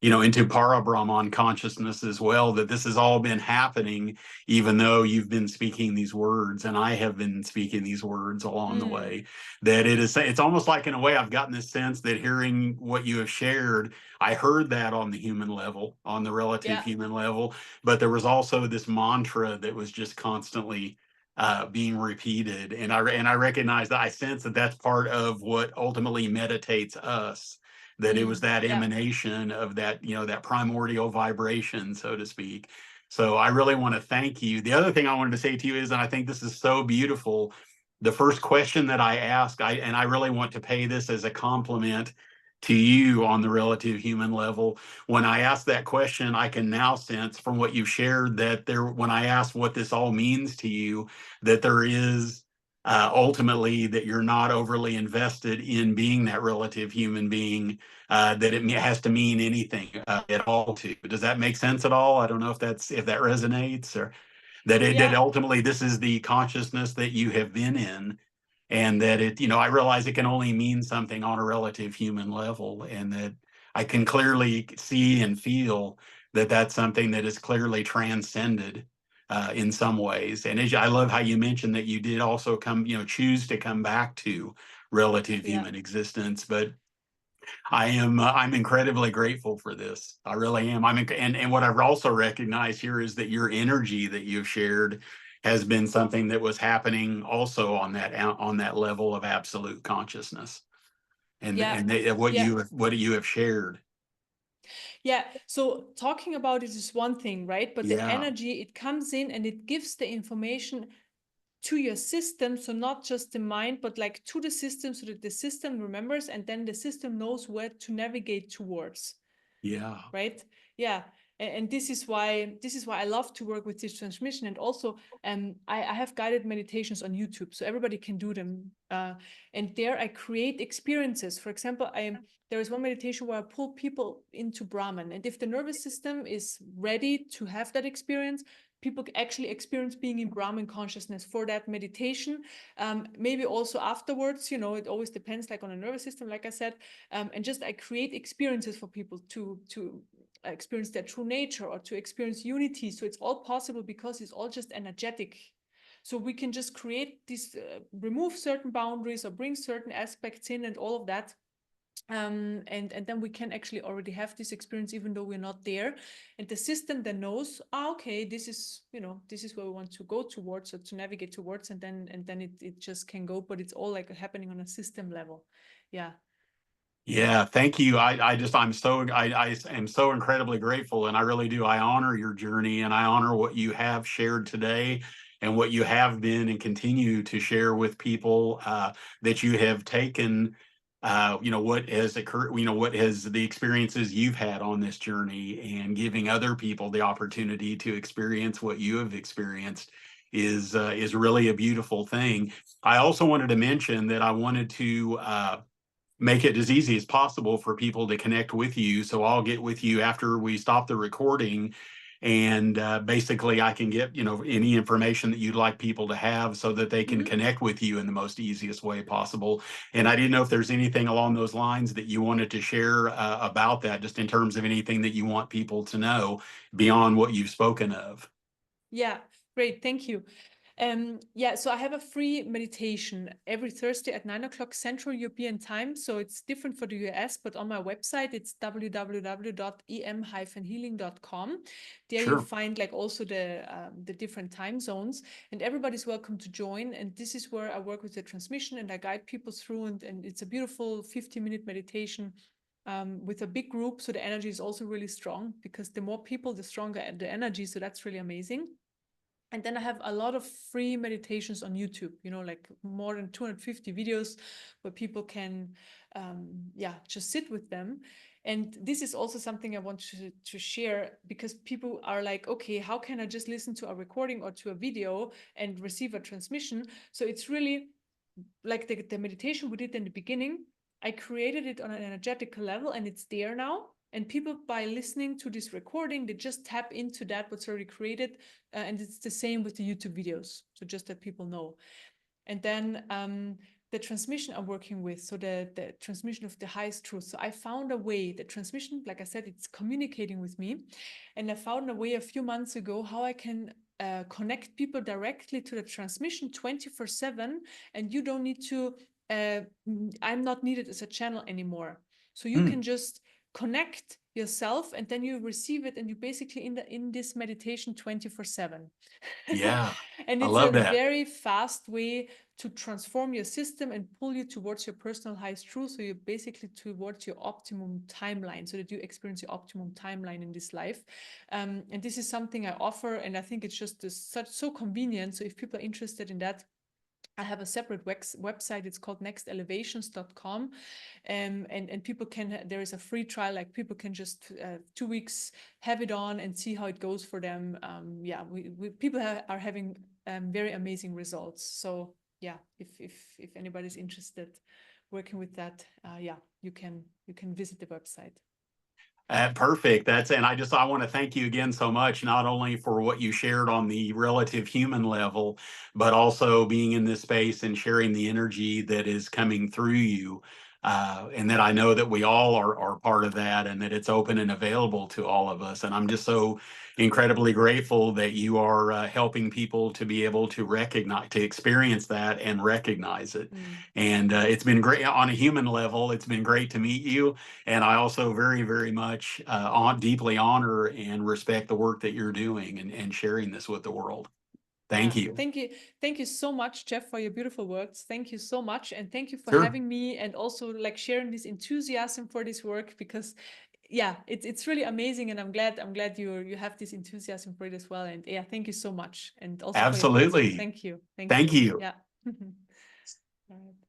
Speaker 1: into para Brahman consciousness as well. That this has all been happening, even though you've been speaking these words, and I have been speaking these words along the way. That it's almost like, in a way, I've gotten this sense that hearing what you have shared, I heard that on the human level, on the relative human level, but there was also this mantra that was just constantly being repeated, and I recognize that, I sense that that's part of what ultimately meditates us. That it was that emanation of that, that primordial vibration, so to speak. So I really want to thank you. The other thing I wanted to say to you is, and I think this is so beautiful, the first question that I asked, and I really want to pay this as a compliment to you on the relative human level. When I asked that question, I can now sense from what you've shared that when I asked what this all means to you, that there is ultimately that you're not overly invested in being that relative human being, that it has to mean anything at all to you. Does that make sense at all? I don't know if that resonates, or that ultimately this is the consciousness that you have been in, and that I realize it can only mean something on a relative human level, and that I can clearly see and feel that that's something that is clearly transcended in some ways. And I love how you mentioned that you did also choose to come back to relative human existence. But I'm incredibly grateful for this. I really am. And what I've also recognized here is that your energy that you've shared has been something that was happening also on that level of absolute consciousness, and what you have shared.
Speaker 2: Yeah. So talking about it is one thing, right? But the energy, it comes in and it gives the information to your system. So not just the mind, but like to the system, so that the system remembers, and then the system knows where to navigate towards.
Speaker 1: Yeah.
Speaker 2: Right. Yeah. And this is why I love to work with this transmission. And also, I have guided meditations on YouTube, so everybody can do them. And there I create experiences. For example, there is one meditation where I pull people into Brahman, and if the nervous system is ready to have that experience, people actually experience being in Brahman consciousness for that meditation. Maybe also afterwards, it always depends, like on the nervous system, like I said. And just I create experiences for people to experience their true nature, or to experience unity. So it's all possible, because it's all just energetic. So we can just create this, remove certain boundaries or bring certain aspects in, and all of that. And then we can actually already have this experience, even though we're not there. And the system then knows, okay, this is where we want to go towards, or to navigate towards, and then it just can go. But it's all like happening on a system level.
Speaker 1: Yeah, thank you. I am so incredibly grateful, and I really do. I honor your journey, and I honor what you have shared today, and what you have been and continue to share with people, that you have taken. What has occurred. What has the experiences you've had on this journey, and giving other people the opportunity to experience what you have experienced is really a beautiful thing. I also wanted to mention that I wanted to make it as easy as possible for people to connect with you. So I'll get with you after we stop the recording, And basically I can get, any information that you'd like people to have so that they can connect with you in the most easiest way possible. And I didn't know if there's anything along those lines that you wanted to share about that, just in terms of anything that you want people to know beyond what you've spoken of.
Speaker 2: Yeah, great. Thank you. Yeah, so I have a free meditation every Thursday at 9 o'clock Central European time. So it's different for the US, but on my website, it's www.em-healing.com. There you
Speaker 1: Sure.
Speaker 2: find like also the different time zones, and everybody's welcome to join. And this is where I work with the transmission and I guide people through, and it's a beautiful 50-minute meditation with a big group. So the energy is also really strong, because the more people, the stronger the energy. So that's really amazing. And then I have a lot of free meditations on YouTube, like more than 250 videos where people can, just sit with them. And this is also something I want to share, because people are like, okay, how can I just listen to a recording or to a video and receive a transmission? So it's really like the meditation we did in the beginning. I created it on an energetical level and it's there now. And people, by listening to this recording, they just tap into that what's already created. And it's the same with the YouTube videos. So just that people know. And then the transmission I'm working with, so the transmission of the highest truth. So I found a way, the transmission, like I said, it's communicating with me. And I found a way a few months ago how I can connect people directly to the transmission 24/7. And you don't need to, I'm not needed as a channel anymore. So you can just connect yourself and then you receive it, and you basically in this meditation 24/7.
Speaker 1: Yeah,
Speaker 2: And
Speaker 1: I
Speaker 2: it's a
Speaker 1: love that.
Speaker 2: very fast way to transform your system and pull you towards your personal highest truth. So you're basically towards your optimum timeline, so that you experience your optimum timeline in this life. And this is something I offer, and I think it's just so convenient. So if people are interested in that, I have a separate website. It's called nextelevations.com. And people can, there is a free trial, like people can just 2 weeks have it on and see how it goes for them. People are having very amazing results. So yeah, if anybody's interested working with that, you can visit the website.
Speaker 1: Perfect. And I want to thank you again so much, not only for what you shared on the relative human level, but also being in this space and sharing the energy that is coming through you. And that I know that we all are part of that, and that it's open and available to all of us. And I'm just so incredibly grateful that you are helping people to be able to recognize, to experience that and recognize it. And it's been great on a human level. It's been great to meet you. And I also very, very much deeply honor and respect the work that you're doing and sharing this with the world. Thank
Speaker 2: Yeah,
Speaker 1: you.
Speaker 2: thank you so much, Jeff, for your beautiful words. Thank you so much, and thank you for
Speaker 1: Sure.
Speaker 2: having me, and also like sharing this enthusiasm for this work, because yeah, it's really amazing, and I'm glad you have this enthusiasm for it as well. And yeah, thank you so much, and also for your words.
Speaker 1: Absolutely.
Speaker 2: Thank you,
Speaker 1: Thank you.
Speaker 2: yeah. All right.